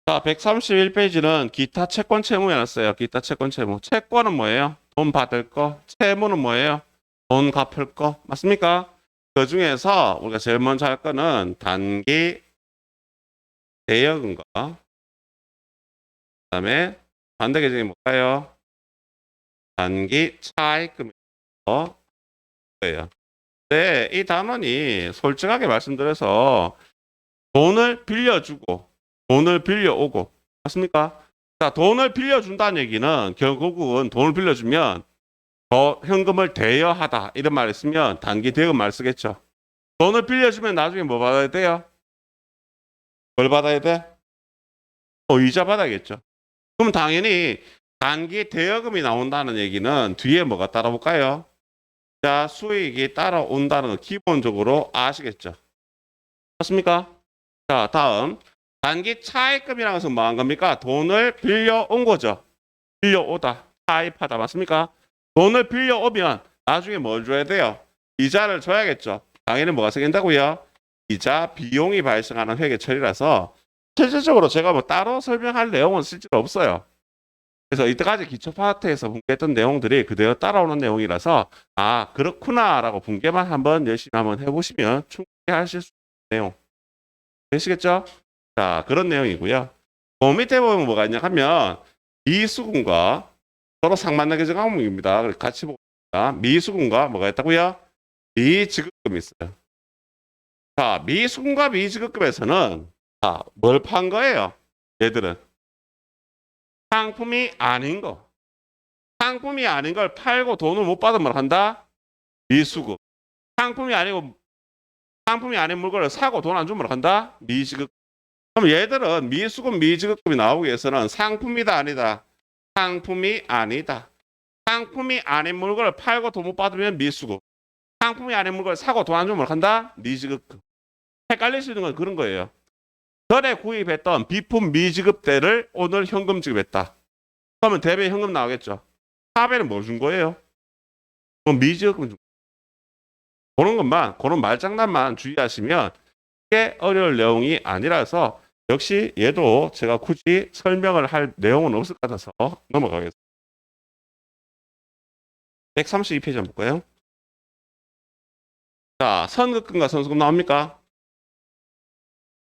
자, 131페이지는 기타 채권 채무 해놨어요. 기타 채권 채무. 채권은 뭐예요? 돈 받을 거. 채무는 뭐예요? 돈 갚을 거. 맞습니까? 그 중에서 우리가 제일 먼저 할 거는 단기 대여금과 그다음에 반대 계정이 뭘까요? 단기 차입금이에요. 네, 이 단원이 솔직하게 말씀드려서 돈을 빌려주고 돈을 빌려오고 맞습니까? 자, 돈을 빌려준다는 얘기는 결국은 돈을 빌려주면 더 현금을 대여하다 이런 말 있으면 단기 대여금 말 쓰겠죠. 돈을 빌려주면 나중에 뭐 받아야 돼요? 뭘 받아야 돼? 이자 받아야겠죠. 그럼 당연히 단기 대여금이 나온다는 얘기는 뒤에 뭐가 따라올까요? 자, 수익이 따라온다는 거 기본적으로 아시겠죠? 맞습니까? 자, 다음 단기 차입금이라는 것은 뭐 한 겁니까? 돈을 빌려온 거죠. 빌려오다, 차입하다 맞습니까? 돈을 빌려오면 나중에 뭘 줘야 돼요? 이자를 줘야겠죠. 당연히 뭐가 생긴다고요? 이자 비용이 발생하는 회계 처리라서 실질적으로 제가 뭐 따로 설명할 내용은 실제로 없어요. 그래서 이때까지 기초 파트에서 분개했던 내용들이 그대로 따라오는 내용이라서 아 그렇구나라고 분개만 한번 열심히 한번 해보시면 충분히 하실 수 있는 내용 되시겠죠? 자 그런 내용이고요. 그 밑에 보면 뭐가 있냐 하면 미수금과 서로 상반된 계정 항목입니다. 같이 봅니다. 미수금과 뭐가 있다고요? 미지급금이 있어요. 자 미수금과 미지급금에서는 뭘 판 거예요? 얘들은 상품이 아닌 거. 상품이 아닌 걸 팔고 돈을 못 받으면 한다? 미수급. 상품이 아니고 상품이 아닌 물건을 사고 돈 안 주면 한다? 미지급. 그럼 얘들은 미수급, 미지급금이 나오기 위해서는 상품이다 아니다? 상품이 아니다. 상품이 아닌 물건을 팔고 돈 못 받으면 미수급. 상품이 아닌 물건을 사고 돈 안 주면 한다? 미지급금. 헷갈릴 수 있는 건 그런 거예요. 전에 구입했던 비품 미지급대를 오늘 현금 지급했다. 그러면 대배 현금 나오겠죠. 사배는 뭐 준 거예요? 미지급금 준 그런 것만, 그런 말장난만 주의하시면 꽤 어려울 내용이 아니라서 역시 얘도 제가 굳이 설명을 할 내용은 없을 것 같아서 넘어가겠습니다. 132페이지 한번 볼까요? 자, 선급금과 선수금 나옵니까?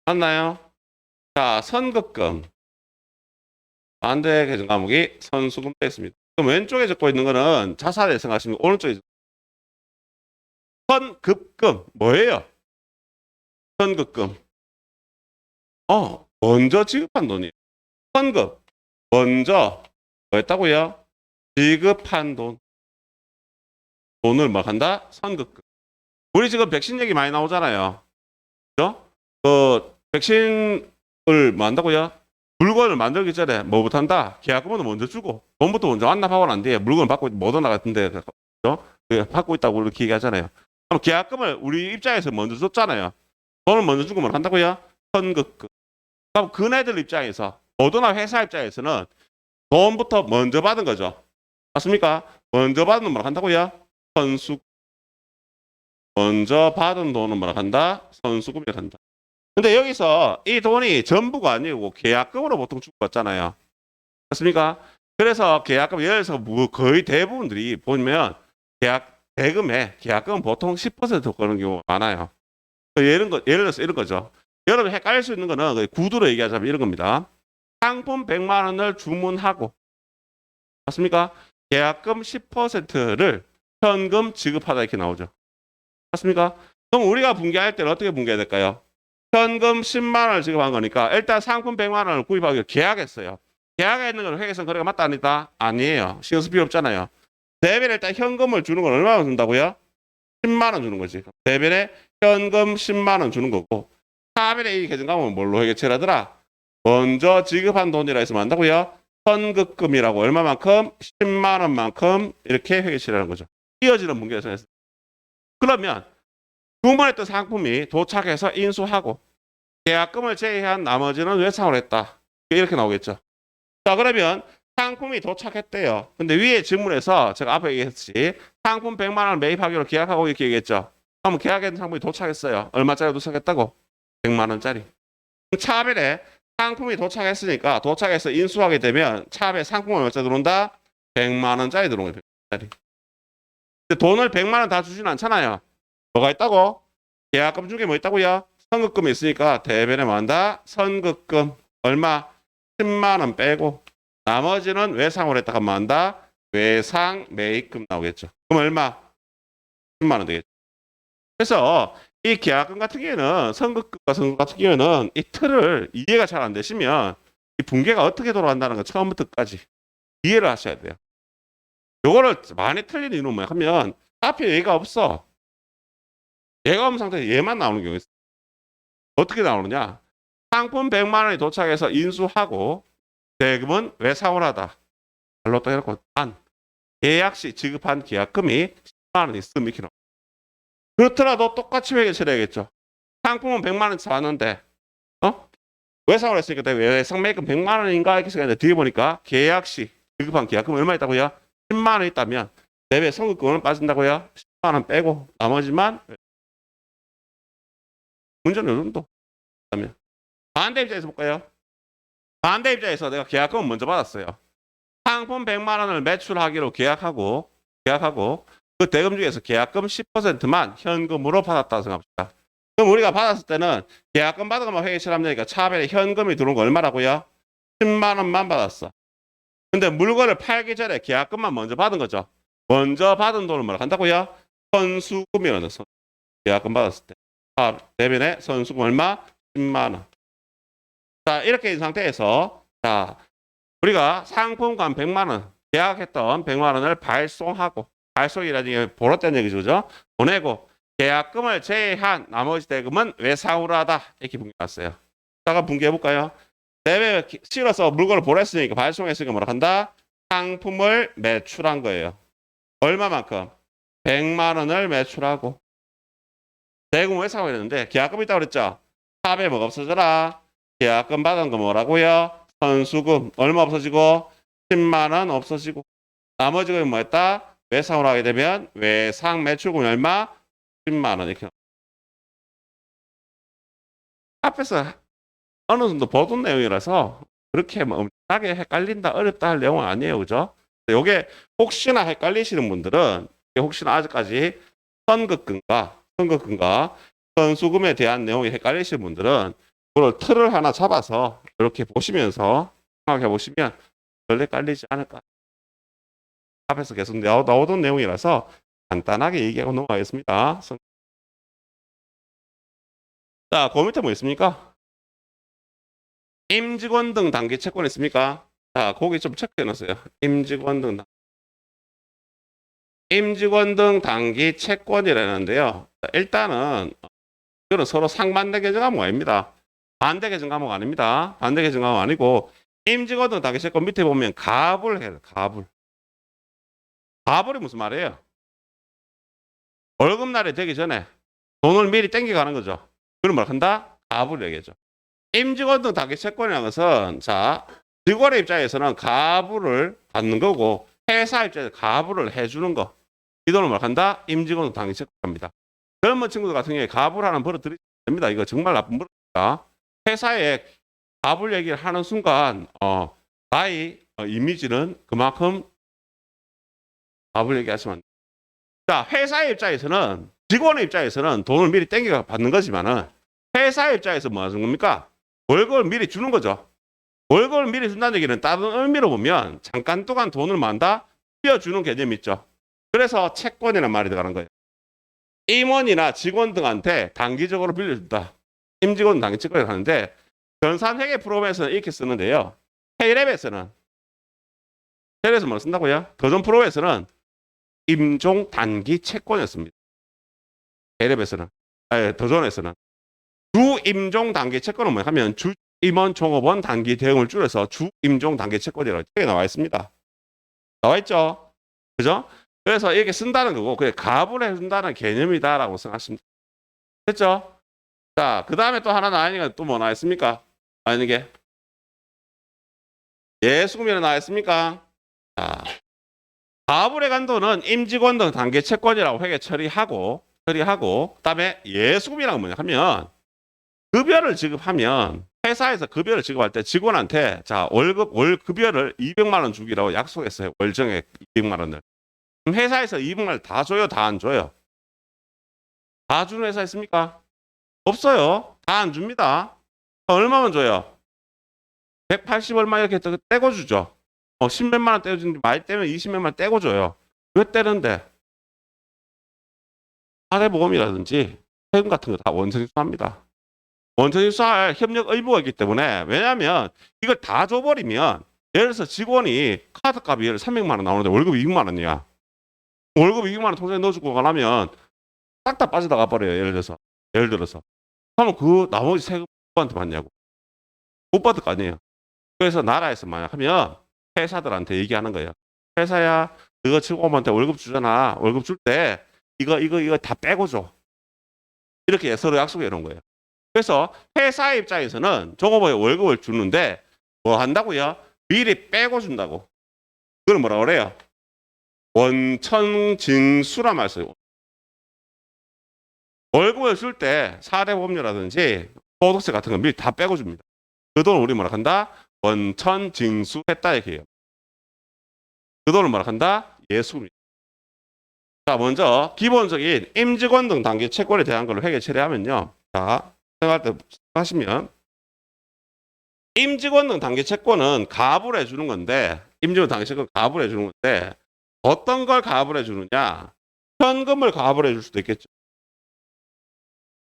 맞나요? 자, 선급금. 반대 계정 과목이 선수금 되겠습니다. 그럼 왼쪽에 적고 있는 거는 자산에 생각하시면 오른쪽에 선급금 뭐예요? 선급금. 먼저 지급한 돈이에요. 선급. 먼저 뭐 했다고요? 지급한 돈. 돈을 뭐 한다? 선급금. 우리 지금 백신 얘기 많이 나오잖아요. 그죠? 백신을 뭐 한다고요? 물건을 만들기 전에 뭐부터 한다? 계약금은 먼저 주고 돈부터 먼저 완납하고 난 뒤에 물건을 받고 모더나 같은데 그죠? 받고 있다고 이렇게 얘기하잖아요. 그럼 계약금을 우리 입장에서 먼저 줬잖아요. 돈을 먼저 주고 뭐 한다고요? 선급금. 그럼 그네들 입장에서 모더나 회사 입장에서는 돈부터 먼저 받은 거죠. 맞습니까? 먼저 받은 뭘 한다고요? 선수. 먼저 받은 돈은 뭐라 한다? 선수금이라 한다. 근데 여기서 이 돈이 전부가 아니고 계약금으로 보통 주고 받잖아요. 맞습니까? 그래서 계약금 예를 들어서 뭐 거의 대부분들이 보면 대금에 계약금은 보통 10% 거는 경우가 많아요. 예를 들어서 이런 거죠. 여러분 헷갈릴 수 있는 거는 구두로 얘기하자면 이런 겁니다. 상품 100만 원을 주문하고 맞습니까? 계약금 10%를 현금 지급하다 이렇게 나오죠. 맞습니까? 그럼 우리가 분개할 때는 어떻게 분개해야 될까요? 현금 10만 원을 지급한 거니까 일단 상품 100만 원을 구입하기 위해 계약했어요. 계약했는 건 회계성 거래가 맞다 아니다? 아니에요. 신경 쓸 필요 없잖아요. 대변에 일단 현금을 주는 건 얼마나 준다고요? 10만 원 주는 거지. 대변에 현금 10만 원 주는 거고 4변의 이 계정감은 뭘로 회계처리하더라? 먼저 지급한 돈이라 해서 한다고요? 선급금이라고 얼마만큼? 10만 원만큼 이렇게 회계처리하는 거죠. 이어지는 분개에서 했어요. 그러면 주문했던 상품이 도착해서 인수하고 계약금을 제외한 나머지는 외상을 했다. 이렇게 나오겠죠. 자 그러면 상품이 도착했대요. 근데 위에 질문에서 제가 앞에 얘기했듯이 상품 100만 원을 매입하기로 계약하고 이렇게 얘기했죠. 그럼 계약했던 상품이 도착했어요. 얼마짜리 도착했다고? 100만 원짜리. 차별에 상품이 도착했으니까 도착해서 인수하게 되면 차압에 상품은 얼마짜리 들어온다? 100만 원짜리 들어오는 거예요. 100만 원짜리. 돈을 100만 원 다 주진 않잖아요. 뭐가 있다고? 계약금 중에 뭐 있다고요? 선급금이 있으니까 대변에 뭐 한다? 선급금 얼마? 10만 원 빼고 나머지는 외상으로 했다가 뭐 한다? 외상 매입금 나오겠죠. 그럼 얼마? 10만 원 되겠죠. 그래서 이 계약금 같은 경우에는 선급금과 선급 같은 경우에는 이 틀을 이해가 잘 안 되시면 이 분계가 어떻게 돌아간다는 거 처음부터 끝까지 이해를 하셔야 돼요. 요거를 많이 틀린 이유는 뭐야 하면 앞에 얘가 없어. 얘가 없는 상태에서 얘만 나오는 경우가 있어. 어떻게 나오느냐? 상품 100만 원이 도착해서 인수하고 대금은 외상을 하다. 발로 또 해놓고 단 계약 시 지급한 계약금이 10만 원 있으면 이렇게 나와. 그렇더라도 똑같이 회계 처리해야겠죠. 상품은 100만 원치 받는데 외상을 했으니까 외상 매입금 100만 원인가 이렇게 생각했는데 뒤에 보니까 계약 시 지급한 계약금 얼마 있다고요? 10만 원 있다면 내외 선급금은 빠진다고요? 10만 원 빼고 나머지만 문제는 요 정도. 그다음에 반대 입장에서 볼까요? 반대 입장에서 내가 계약금을 먼저 받았어요. 상품 100만 원을 매출하기로 계약하고 그 대금 중에서 계약금 10%만 현금으로 받았다고 생각합시다. 그럼 우리가 받았을 때는 계약금 받은 것만 회계 처리하면 되니까 차변에 현금이 들어온 거 얼마라고요? 10만 원만 받았어. 근데 물건을 팔기 전에 계약금만 먼저 받은 거죠. 먼저 받은 돈을 뭐라 한다고요? 선수금이라는 선. 계약금 받았을 때. 대변에 선수금 얼마? 10만 원. 자, 이렇게 된 상태에서 자, 우리가 상품권 100만 원 계약했던 100만 원을 발송이라는 게 보냈다는 얘기죠. 그죠? 보내고 계약금을 제외한 나머지 대금은 외상으로 하다. 이렇게 분개했어요. 잠깐 분개해 볼까요? 대외 실어서 물건을 보냈으니까 발송했으니까 뭐라 한다? 상품을 매출한 거예요. 얼마만큼? 100만 원을 매출하고 대금 외상을 했는데 계약금이 있다고 그랬죠? 탑에 뭐가 없어져라? 계약금 받은 거 뭐라고요? 선수금 얼마 없어지고 10만 원 없어지고 나머지가 뭐였다? 외상으로 하게 되면 외상 매출금 얼마? 10만 원 이렇게. 앞에서 어느 정도 보던 내용이라서 그렇게 뭐 엄청나게 헷갈린다 어렵다 할 내용은 아니에요. 그죠? 요게 혹시나 헷갈리시는 분들은 혹시나 아직까지 선급금과 선수금에 대한 내용이 헷갈리시는 분들은 그걸 틀을 하나 잡아서 이렇게 보시면서 생각해 보시면 별 헷갈리지 않을까. 앞에서 계속 나오던 내용이라서 간단하게 얘기하고 넘어가겠습니다. 자, 그 밑에 뭐 있습니까? 임직원 등 단기 채권 있습니까? 자, 거기 좀 체크해 놓으세요. 임직원 등 단기 채권이라는데요. 일단은 이거는 서로 상반대 계정 과목 아닙니다. 반대 계정 과목 아닙니다. 반대 계정 과목 아니고 임직원 등 단기 채권 밑에 보면 가불 해요. 가불이 무슨 말이에요? 월급날이 되기 전에 돈을 미리 땡겨가는 거죠. 그럼 뭘 한다? 가불 얘기죠. 임직원 등 단기 채권이라는 것은 자 직원의 입장에서는 가불을 받는 거고 회사 입장에서 가불을 해주는 거. 이 돈을 뭘 한다? 임직원 등 단기 채권입니다. 젊은 친구들 같은 경우에 가불하는 버릇 들이시면 됩니다. 이거 정말 나쁜 버릇입니다. 회사에 가불 얘기를 하는 순간 나의 이미지는 그만큼 가불 얘기하시면 안 돼요. 자, 회사의 입장에서는 직원의 입장에서는 돈을 미리 땡겨 받는 거지만은 회사의 입장에서 뭐 하는 겁니까? 월급을 미리 주는 거죠. 월급을 미리 준다는 얘기는 다른 의미로 보면 잠깐 동안 돈을 만다 띄워주는 개념이 있죠. 그래서 채권이라는 말이 들어가는 거예요. 임원이나 직원 등한테 단기적으로 빌려준다. 임직원 단기 채권을 하는데 전산회계 프로그램에서는 이렇게 쓰는데요. K랩에서는 뭐 쓴다고요? 더전 프로에서는 임종 단기 채권이었습니다. K랩에서는 더전에서는 주임종 단기 채권은 뭐 하면 주임원 종업원 단기 대응을 줄여서 주임종 단기 채권이라고 나와 있습니다. 나와 있죠? 그죠? 그래서 이렇게 쓴다는 거고 그게 가불해 준다는 개념이다라고 생각하시면 됐죠? 자, 그 다음에 또 하나 나와있는 게 또 뭐 나와 있습니까? 나와있는 게 예수금이 나와 있습니까? 자, 가불의 간도는 임직원 등 단기 채권이라고 회계 처리하고 그다음에 예수금이라고 뭐냐 하면 급여를 지급하면 회사에서 급여를 지급할 때 직원한테 자 월 급여를 200만 원 주기라고 약속했어요. 월정액 200만 원을. 그럼 회사에서 200만 원 다 줘요, 다 안 줘요? 다 주는 회사 있습니까? 없어요. 다 안 줍니다. 얼마만 줘요? 180 얼마 이렇게 떼고 주죠. 10몇만 원 떼주는데 많이 떼면 20몇만 원 떼고 줘요. 왜 떼는데? 사대보험이라든지 세금 같은 거 다 원천입수합니다. 원천입수할 협력 의무가 있기 때문에 왜냐하면 이걸 다 줘버리면 예를 들어서 직원이 카드값이 300만 원 나오는데 월급 200만 원이야. 월급 200만 원 통장에 넣어주고 가려면 싹 다 빠져나가 버려요. 예를 들어서 그러면 그 나머지 세금 누구한테 받냐고. 못 받을 거 아니에요. 그래서 나라에서 만약 하면 회사들한테 얘기하는 거예요. 회사야 너가 직원한테 월급 주잖아. 월급 줄 때 이거 다 빼고 줘. 이렇게 서로 약속해 놓은 거예요. 그래서 회사의 입장에서는 종업원에 월급을 주는데 뭐 한다고요? 미리 빼고 준다고. 그걸 뭐라 그래요? 원천징수란 말 써요. 월급을 줄 때 사대보험료라든지 소득세 같은 거 미리 다 빼고 줍니다. 그 돈을 우리 뭐라 한다? 원천징수했다 얘기해요. 그 돈을 뭐라 한다? 예수입니다. 자, 먼저 기본적인 임직원 등 단기 채권에 대한 걸로 회계 처리하면요. 자, 생각할 때 하시면 임직원 등 단기 채권은 가압을 해주는 건데 임직원 단기 채권 가압을 해주는 건데 어떤 걸 가압을 해주느냐? 현금을 가압을 해줄 수도 있겠죠.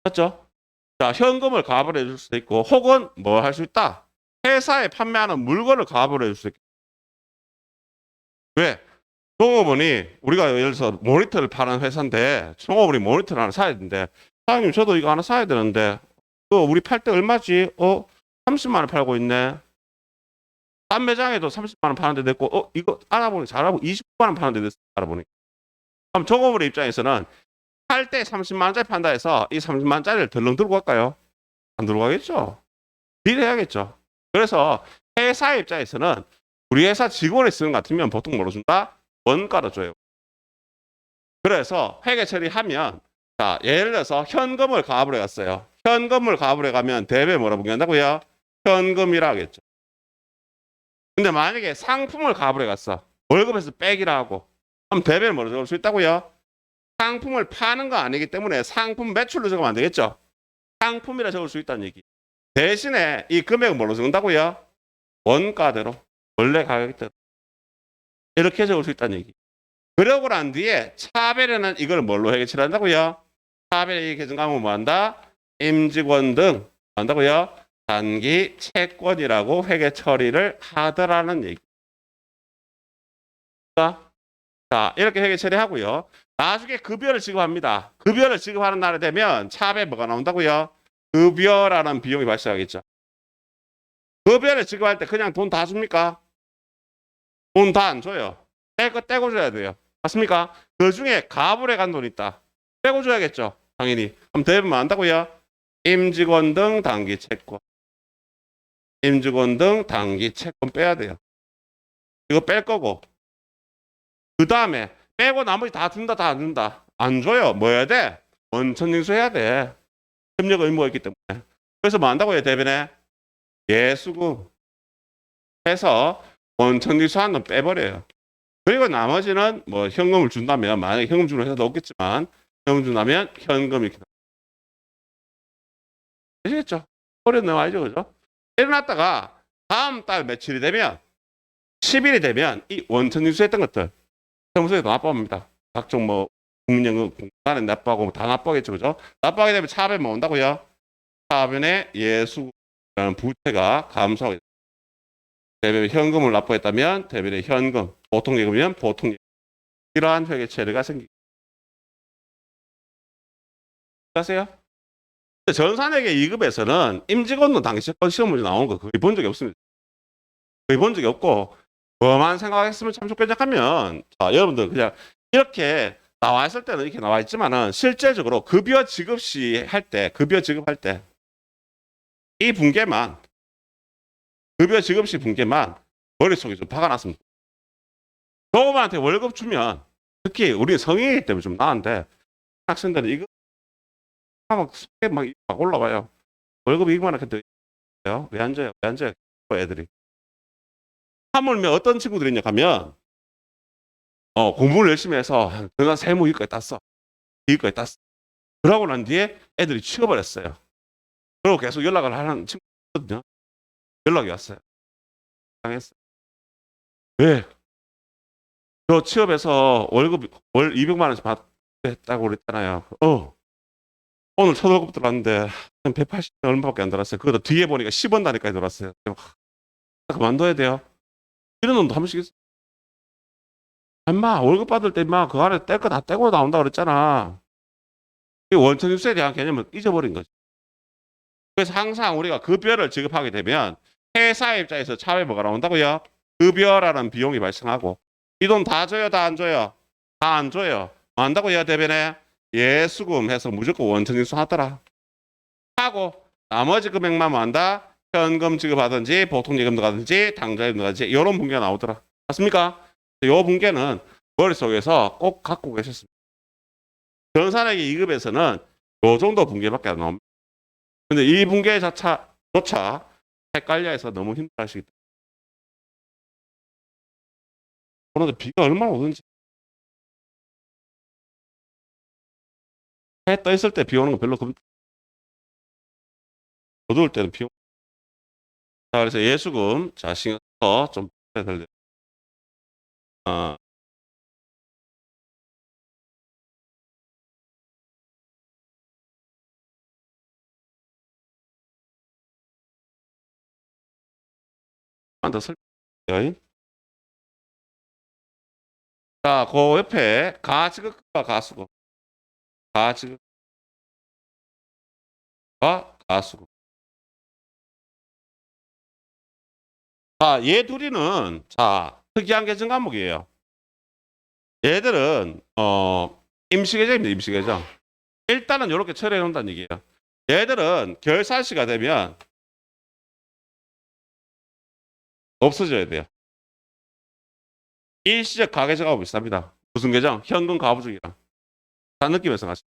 맞죠? 자, 현금을 가압을 해줄 수도 있고 혹은 뭐 할 수 있다? 회사에 판매하는 물건을 가압을 해줄 수 있겠죠. 왜? 종업원이 우리가 예를 들어서 모니터를 파는 회사인데 종업원이 모니터를 하나 사야 되는데 사장님 저도 이거 하나 사야 되는데 우리 팔 때 얼마지? 30만 원 팔고 있네. 딴 매장에도 30만 원 파는데 됐고 이거 알아보니 잘 알아보니 29만 원 파는데 됐어. 알아보니. 그럼 종업원의 입장에서는 팔 때 30만 원짜리 판다 해서 이 30만 원짜리를 덜렁 들고 갈까요? 안 들고 가겠죠. 딜해야겠죠. 그래서 회사의 입장에서는 우리 회사 직원이 쓰는 것 같으면 보통 뭐로 준다? 원가로 줘요. 그래서 회계 처리하면 자 예를 들어서 현금을 가압을 해갔어요. 현금을 가압을 해가면 대배 뭐라고 한다고요? 현금이라 하겠죠. 근데 만약에 상품을 가압을 해갔어. 월급에서 빼기라 하고 그럼 대배를 뭐로 적을 수 있다고요? 상품을 파는 거 아니기 때문에 상품 매출로 적으면 안 되겠죠. 상품이라 적을 수 있다는 얘기. 대신에 이 금액을 뭐로 적는다고요? 원가대로 원래 가격대로 이렇게 적을 수 있다는 얘기. 그러고 난 뒤에 차별에는 이걸 뭘로 회계 처리한다고요? 차별의 계정가면 뭐 한다? 임직원 등 한다고요? 단기 채권이라고 회계 처리를 하더라는 얘기. 자, 이렇게 회계 처리하고요. 나중에 급여를 지급합니다. 급여를 지급하는 날이 되면 차별 뭐가 나온다고요? 급여라는 비용이 발생하겠죠. 급여를 지급할 때 그냥 돈 다 줍니까? 돈 다 안 줘요. 뗄 거 떼고 줘야 돼요. 맞습니까? 그 중에 가압을 해간 돈 있다. 떼고 줘야겠죠. 당연히. 그럼 대부분 안다고요? 임직원 등 단기 채권. 임직원 등 단기 채권 빼야 돼요. 이거 뺄 거고. 그 다음에 빼고 나머지 다 준다, 다 안 준다. 안 줘요. 뭐 해야 돼? 원천징수 해야 돼. 협력 의무가 있기 때문에. 그래서 뭐 한다고 해요, 대변에? 예수금 해서 원천징수 한 돈 빼버려요. 그리고 나머지는 뭐 현금을 준다면, 만약에 현금 주는 회사도 없겠지만, 현금 준다면 현금 이렇게. 되시겠죠? 소리 너무 알죠, 그죠? 일어났다가 다음 달 며칠이 되면, 10일이 되면 이 원천징수 했던 것들, 세무서에 납부합니다. 각종 뭐, 국민연금 공단에 납부하고 다 납부하겠죠, 그죠? 납부하게 되면 차변 뭐 온다고요? 차변에 예수라는 부채가 감소하게 대변에 현금을 납부했다면 대변에 현금, 보통예금이면 보통예금. 이러한 회계 처리가 생깁니다. 아세요? 전산회계 2급에서는 임직원도 당시권 시험 문제 나오는 거 거의 본 적이 없습니다. 거의 본 적이 없고 뭐만 생각했으면 참 좋겠냐 하면 자, 여러분들 그냥 이렇게 나와 있을 때는 이렇게 나와 있지만은 실제적으로 급여 지급 시 할 때 급여 지급할 때 이 분계만 급여 지급 시 분계만 머릿속에 좀 박아놨습니다. 조금한테 월급 주면 특히 우리 성인이기 때문에 좀 나은데 학생들은 이거 막 속에 막 올라와요. 월급 200만 원 줘요. 왜 안 줘요? 왜 안 줘요? 애들이. 하물며 어떤 친구들이 있냐 하면 공부를 열심히 해서 내가 세무 이거까지 땄어. 이거까지 땄어. 그러고 난 뒤에 애들이 취업을 했어요. 그리고 계속 연락을 하는 친구거든요. 연락이 왔어요. 당했어요. 왜? 저 취업해서 월급 월 200만 원씩 받겠다고 그랬잖아요. 오늘 첫 월급 들어왔는데 한 180만 얼마밖에 안 들었어요. 그것도 뒤에 보니까 10원 단위까지 들어왔어요. 그만둬야 돼요. 이런 놈도 한 번씩 있어요. 엄마 월급 받을 때 임마 그 안에 뗄 거 다 떼고 나온다 그랬잖아. 이 원천일수에 대한 개념을 잊어버린 거죠. 그래서 항상 우리가 급여를 지급하게 되면 회사 입장에서 차후에 뭐가 나온다고요? 급여라는 비용이 발생하고 이 돈 다 줘요, 다 안 줘요? 다 안 줘요. 뭐 한다고요, 대변에? 예수금 해서 무조건 원천일수 하더라. 하고 나머지 금액만 뭐 한다? 현금 지급하든지 보통예금도 가든지 당좌예금도 가든지 이런 분계가 나오더라. 맞습니까? 이 분계는 머릿속에서 꼭 갖고 계셨습니다. 전산액의 2급에서는 요 정도 분계밖에 안 나옵니다. 근데 이 분계 자체조차 헷갈려 해서 너무 힘들어하시기 때문에. 그런데 비가 얼마나 오는지. 해 떠 있을 때 비 오는 거 별로 어두울 때는 비 오는 자, 그래서 예수금, 자, 신경 써서 좀 해야 더 설명해요. 자, 그 옆에 가지급과 가수급, 가지급과 가수급. 자, 얘 둘이는 자 특이한 계정 과목이에요. 얘들은 임시계정입니다. 임시계정. 일단은 이렇게 처리해 놓는다는 얘기예요. 얘들은 결산시가 되면 없어져야 돼요. 일시적 가계정하고 비슷합니다. 무슨 계정? 현금 가부증이랑 다 느낌에서 같이.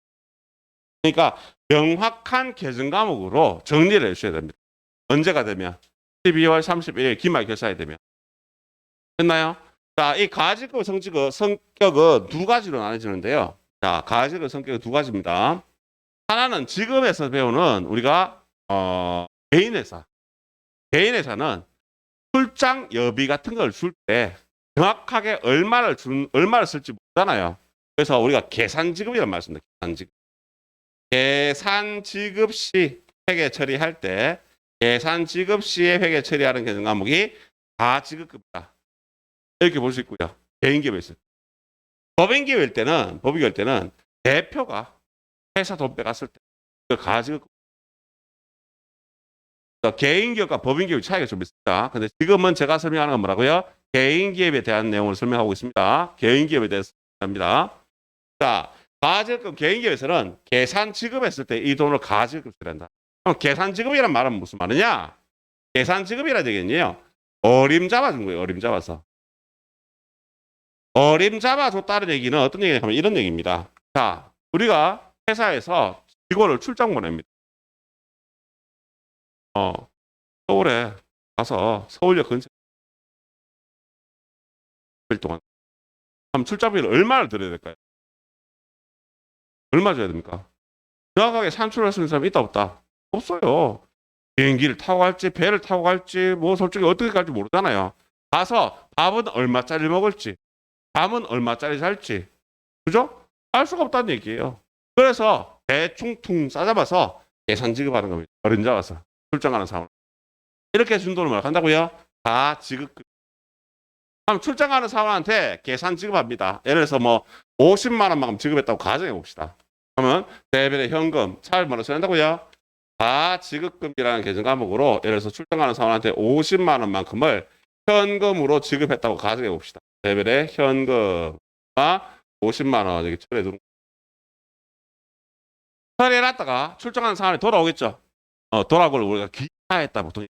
그러니까 명확한 계정 과목으로 정리를 해주셔야 됩니다. 언제가 되면 12월 31일 기말 결산이 되면 됐나요? 자, 이 가지급 성질의 성격은 두 가지로 나눠지는데요. 자, 가지급 성격은 두 가지입니다. 하나는 지금에서 배우는 우리가 개인회사. 개인회사는 출장 여비 같은 걸 줄 때 정확하게 얼마를 쓸지 모르잖아요. 그래서 우리가 계산지급이라는 말씀입니다. 계산지급. 계산지급 시 회계 처리할 때 계산지급 시에 회계 처리하는 계정 과목이 가지급급이다. 이렇게 볼 수 있고요. 개인기업에 있어요. 법인기업일 때는 대표가 회사 돈 빼갔을 때 가지급. 개인기업과 법인기업 차이가 좀 있습니다. 근데 지금은 제가 설명하는 건 뭐라고요? 개인기업에 대한 내용을 설명하고 있습니다. 개인기업에 대해서 합니다. 자, 가지급 개인기업에서는 계산 지급했을 때 이 돈을 가지급 처리한다. 그럼 계산 지급이란 말은 무슨 말이냐? 계산 지급이라는 얘기는요. 어림 잡아준 거예요. 어림 잡아서. 어림 잡아줬다는 얘기는 어떤 얘기냐면 이런 얘기입니다. 자, 우리가 회사에서 직원을 출장 보냅니다. 서울에 가서 서울역 근처 일 동안 그럼 출장비를 얼마를 들여야 될까요? 얼마 줘야 됩니까? 정확하게 산출할 수 있는 사람이 있다 없다? 없어요. 비행기를 타고 갈지 배를 타고 갈지 뭐 솔직히 어떻게 갈지 모르잖아요. 가서 밥은 얼마짜리 먹을지 밤은 얼마짜리 살지 그죠? 알 수가 없다는 얘기예요. 그래서 대충 퉁 싸잡아서 계산 지급하는 겁니다. 어린 잡아서 출장 가는 상황. 이렇게 준 돈을 한다고요? 다 지급. 그럼 출장 가는 사람한테 계산 지급합니다. 예를 들어서 뭐 50만 원만큼 지급했다고 가정해 봅시다. 그러면 대별의 현금 차를 뭐로 써낸다고요? 다 지급금이라는 계정 과목으로 예를 들어서 출장 가는 사람한테 50만 원만큼을 현금으로 지급했다고 가정해 봅시다. 대별의 현금과 50만 원 여기 처리해 두는 처리해놨다가 출장하는 사람이 돌아오겠죠. 돌아오고 우리가 기사했다 보통.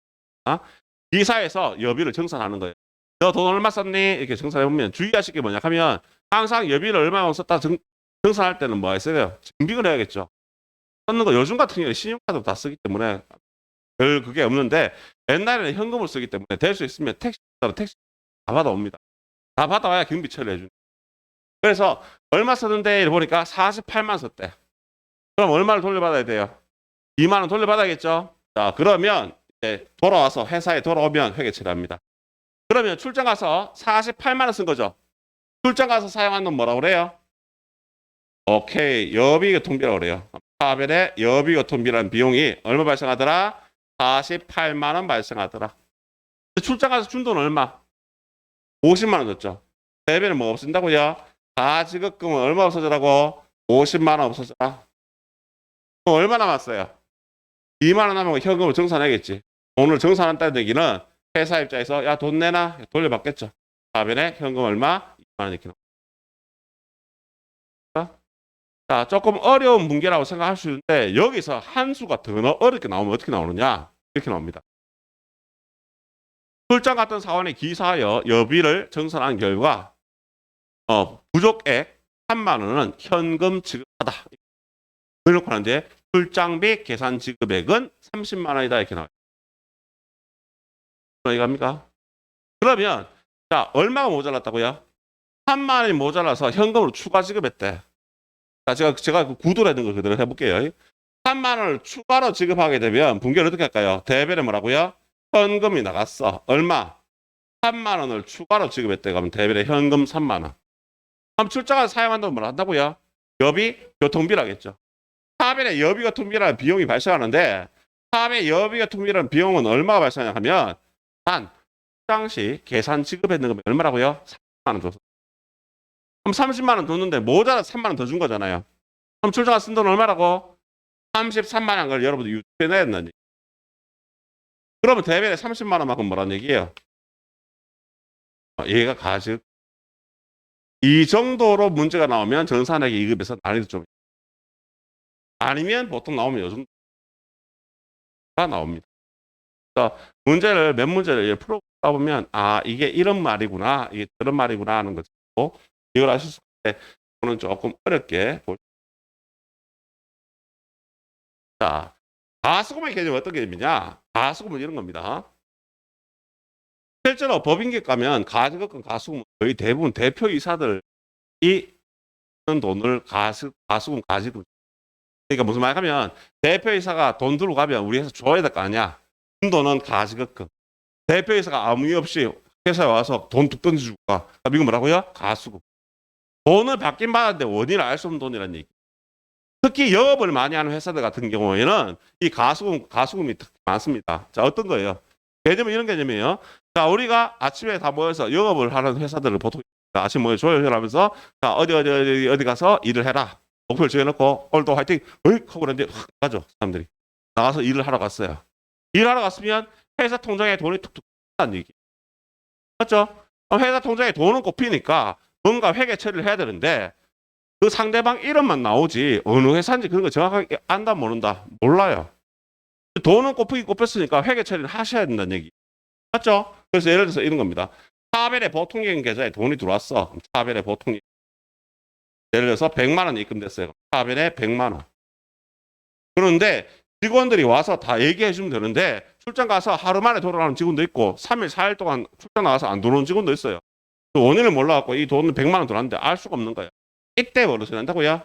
기사에서 여비를 정산하는 거예요. 너 돈 얼마 썼니? 이렇게 정산해보면 주의하실 게 뭐냐 하면 항상 여비를 얼마나 썼다 정산할 때는 뭐 했어요? 증빙을 해야겠죠. 썼는 거 요즘 같은 경우에 신용카드 다 쓰기 때문에 별 그게 없는데 옛날에는 현금을 쓰기 때문에 될 수 있으면 택시 다 받아옵니다. 다 받아와야 경비 처리해주는. 그래서 얼마 썼는데 보니까 48만 썼대. 그럼 얼마를 돌려받아야 돼요? 2만 원 돌려받아야겠죠? 자, 그러면 이제 돌아와서 회사에 돌아오면 회계 처리합니다. 그러면 출장 가서 48만 원 쓴 거죠. 출장 가서 사용한 돈 뭐라고 그래요? 오케이, 여비교통비라고 그래요. 하변에 여비교통비라는 비용이 얼마 발생하더라? 48만 원 발생하더라. 출장 가서 준 돈 얼마? 50만 원 줬죠. 대변에 뭐 없앤다고요? 가지급금은 얼마 없어지라고? 50만 원 없어져라. 그럼 얼마 남았어요? 2만 원 남으면 현금을 정산해야겠지. 오늘 정산한다는 얘기는 회사 입장에서 야 돈 내놔 돌려받겠죠. 하변에 현금 얼마? 2만 원 이렇게 나옵니다. 자, 조금 어려운 문제라고 생각할 수 있는데 여기서 한 수가 더 어렵게 나오면 어떻게 나오느냐? 이렇게 나옵니다. 출장 갔던 사원에 기사하여 여비를 정산한 결과 부족액 3만 원은 현금 지급하다. 그렇고 하는데 출장비 계산 지급액은 30만 원이다 이렇게 나와요. 이해갑니까? 그러면 자 얼마가 모자랐다고요? 3만 원이 모자라서 현금으로 추가 지급했대. 자 제가 그 구도라는 걸 그대로 해볼게요. 3만 원을 추가로 지급하게 되면 분결을 어떻게 할까요? 대변에 뭐라고요? 현금이 나갔어. 얼마? 3만 원을 추가로 지급했대. 그러면 대변에 현금 3만 원. 그럼 출장을 사용한다면 뭘 한다고요? 여비 교통비라겠죠. 사업에 여비 교통비라는 비용이 발생하는데 사업에 여비 교통비라는 비용은 얼마가 발생하냐 하면 단 당시 계산 지급했는 건 얼마라고요? 30만 원 줬어. 그럼 30만 원 줬는데 모자라 3만 원 더 준 거잖아요. 그럼 출장가 쓴 돈 얼마라고? 33만 원을 여러분들 유출해내야 된다는 얘기. 그러면 대변에 30만 원만큼 뭐라는 얘기예요? 얘가 가즉 이 정도로 문제가 나오면 정산액의 2급에서 난이도 좀 아니면 보통 나오면 요 정도가 나옵니다. 그래서 문제를 몇 문제를 풀어보다 보면 아 이게 이런 말이구나 이게 저런 말이구나 하는 거죠. 이걸 아실 수 있는데 저는 조금 어렵게 볼. 자 가수금의 개념은 어떤 개념이냐? 가수금은 이런 겁니다. 실제로 법인계 가면 가지급금 가수금은 거의 대부분 대표이사들이 쓰는 돈을 가수금 가지금. 그러니까 무슨 말 하면 대표이사가 돈 들고 가면 우리 회사 줘야 될 거 아니야. 준 돈은 가지급금. 대표이사가 아무 이유 없이 회사에 와서 돈 뚝 던져주고 가. 이거 뭐라고요? 가수금. 돈을 받긴 받았는데 원인을 알 수 없는 돈이라는 얘기. 특히 영업을 많이 하는 회사들 같은 경우에는 이 가수금이 많습니다. 자, 어떤 거예요? 개념은 이런 개념이에요. 자, 우리가 아침에 다 모여서 영업을 하는 회사들을 보통 아침 모여 조율을 하면서 자, 어디 가서 일을 해라. 목표를 정해놓고 오늘도 화이팅! 하고 그랬는데 확 가죠. 사람들이. 나가서 일을 하러 갔어요. 일하러 갔으면 회사 통장에 돈이 툭툭 tus다는 얘기. 맞죠? 회사 통장에 돈은 꼽히니까 뭔가 회계 처리를 해야 되는데 그 상대방 이름만 나오지 어느 회사인지 그런 거 정확하게 안다 모른다 몰라요. 돈은 꼽혔으니까 회계 처리를 하셔야 된다는 얘기. 맞죠? 그래서 예를 들어서 이런 겁니다. 차별의 보통계획 계좌에 돈이 들어왔어. 차별의 보통 예를 들어서 100만 원 입금됐어요. 차별에 100만 원. 그런데 직원들이 와서 다 얘기해 주면 되는데 출장 가서 하루 만에 돌아가는 직원도 있고 3일, 4일 동안 출장 나가서 안 들어오는 직원도 있어요. 그 원인을 몰라갖고 이 돈은 100만 원 들어왔는데 알 수가 없는 거예요. 이때 뭐로 처리한다고요?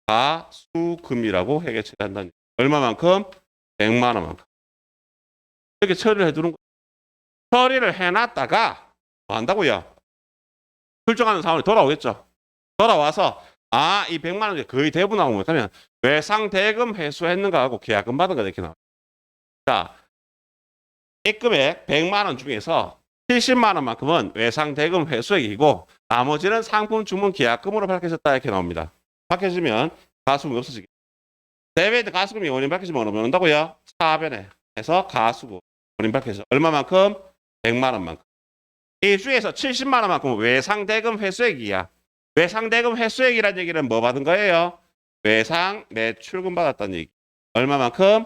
가수금이라고 회계 처리한다는 얼마만큼? 100만 원만큼. 이렇게 처리를 해두는 거예요. 처리를 해놨다가 뭐 한다고요? 출정하는 사원이 돌아오겠죠. 돌아와서 아, 이 100만 원 거의 대부분 나오면 뭐냐면 외상 대금 회수했는가 하고 계약금 받은 거 이렇게 나와요. 자, 입금액 100만 원 중에서 70만 원만큼은 외상 대금 회수액이고 나머지는 상품 주문 계약금으로 밝혀졌다 이렇게 나옵니다. 밝혀지면 가수금이 없어지게. 대외 가수금이 원인 밝혀지면 얼마 온다고요? 차변에 해서 가수금 원인 밝혀져 얼마만큼? 100만 원만큼. 이 중에서 70만 원만큼은 외상 대금 회수액이야. 외상 대금 회수액이라는 얘기는 뭐 받은 거예요? 외상 매출금 받았다는 얘기. 얼마만큼?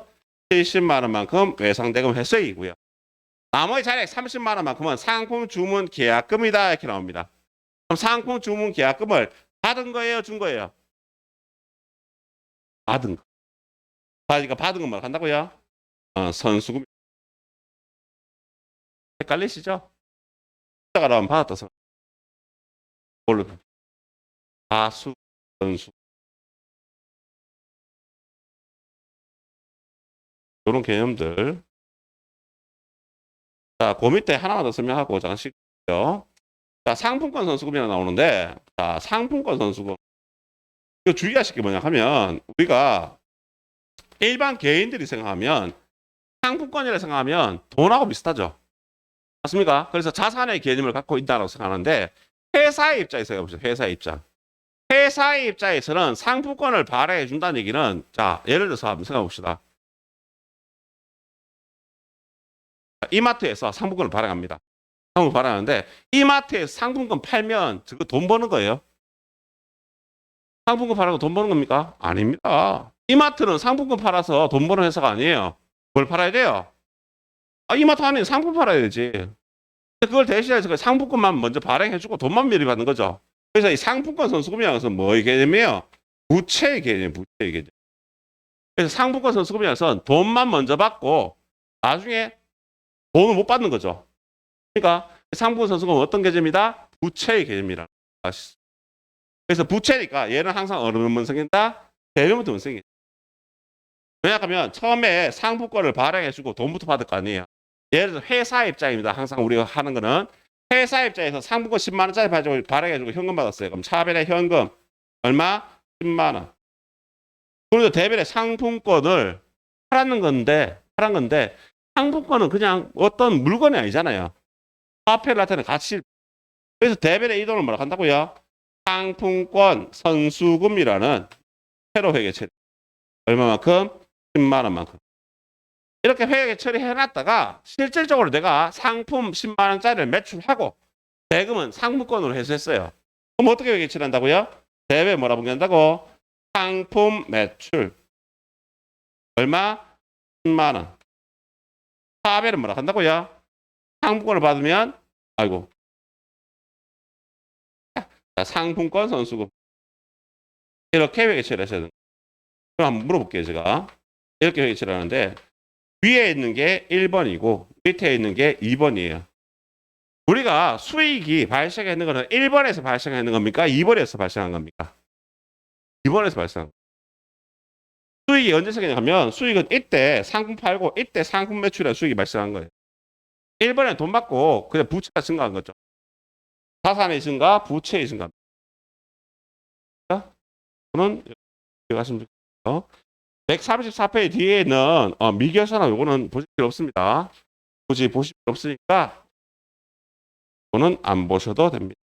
70만 원만큼 외상 대금 회수액이고요. 나머지 잔액 30만 원만큼은 상품 주문 계약금이다 이렇게 나옵니다. 그럼 상품 주문 계약금을 받은 거예요, 준 거예요? 받은 거. 그러니까 받은 것만 한다고요? 선수금. 헷갈리시죠? 숫자가 나오면 받았다 선. 뭘로 가수 선수 이런 개념들. 자, 그 밑에 하나만 더 설명하고 잠깐 쉴게요. 자, 상품권 선수금이라고 나오는데, 자, 상품권 선수금. 이거 주의하실 게 뭐냐 하면, 우리가 일반 개인들이 생각하면, 상품권이라 생각하면 돈하고 비슷하죠. 맞습니까? 그래서 자산의 개념을 갖고 있다고 생각하는데, 회사의 입장에서 해보세요. 회사의 입장. 회사의 입장에서는 상품권을 발행해 준다는 얘기는, 자, 예를 들어서 한번 생각해 봅시다. 이마트에서 상품권을 발행합니다. 상품권 발행하는데, 이마트에서 상품권 팔면 저거 돈 버는 거예요. 상품권 팔아서 돈 버는 겁니까? 아닙니다. 이마트는 상품권 팔아서 돈 버는 회사가 아니에요. 뭘 팔아야 돼요? 이마트 안에 상품 팔아야 되지. 그걸 대신해서 그 상품권만 먼저 발행해주고 돈만 미리 받는 거죠. 그래서 이 상품권 선수금이라는 것은 뭐의 개념이에요? 부채의 개념, 부채의 개념. 그래서 상품권 선수금이라는 것은 돈만 먼저 받고 나중에 돈을 못 받는 거죠. 그러니까 상품권 선수금은 어떤 개념이다? 부채의 개념이라. 그래서 부채니까 얘는 항상 어느 생긴다? 대리부터 생긴다. 왜냐하면 처음에 상품권을 발행해주고 돈부터 받을 거 아니에요. 예를 들어 회사 입장입니다. 항상 우리가 하는 거는 회사 입장에서 상품권 10만 원짜리 발행해주고 현금 받았어요. 그럼 차변의 현금 얼마? 10만 원. 그리고 대변의 상품권을 팔았는 건데 상품권은 그냥 어떤 물건이 아니잖아요. 화폐를 나타내는 가치. 그래서 대변의 이 돈을 뭐라고 한다고요? 상품권 선수금이라는 새로 회계 얼마만큼? 10만 원만큼. 이렇게 회계 처리해놨다가 실질적으로 내가 상품 10만 원짜리를 매출하고 대금은 상품권으로 회수했어요. 그럼 어떻게 회계 처리한다고요? 대배 뭐라 보겠다고? 상품 매출 얼마? 10만 원. 사배는 뭐라 한다고요? 상품권을 받으면 아이고 자, 상품권 선수금 이렇게 회계 처리하셔야 됩니다. 그럼 한번 물어볼게요. 제가 이렇게 회계 처리하는데 위에 있는 게 1번이고 밑에 있는 게 2번이에요. 우리가 수익이 발생하는 거는 1번에서 발생하는 겁니까? 2번에서 발생한 겁니까? 2번에서 발생한 겁니다. 수익이 언제 생기냐면 수익은 이때 상품 팔고 이때 상품 매출에 수익이 발생한 거예요. 1번에 돈 받고 그냥 부채가 증가한 거죠. 자산의 증가, 부채의 증가. 저는 기억하시면 좋겠어요. 134페이지 뒤에는 미결산화 요거는 보실 필요 없습니다. 굳이 보실 필요 없으니까 이거는 안 보셔도 됩니다.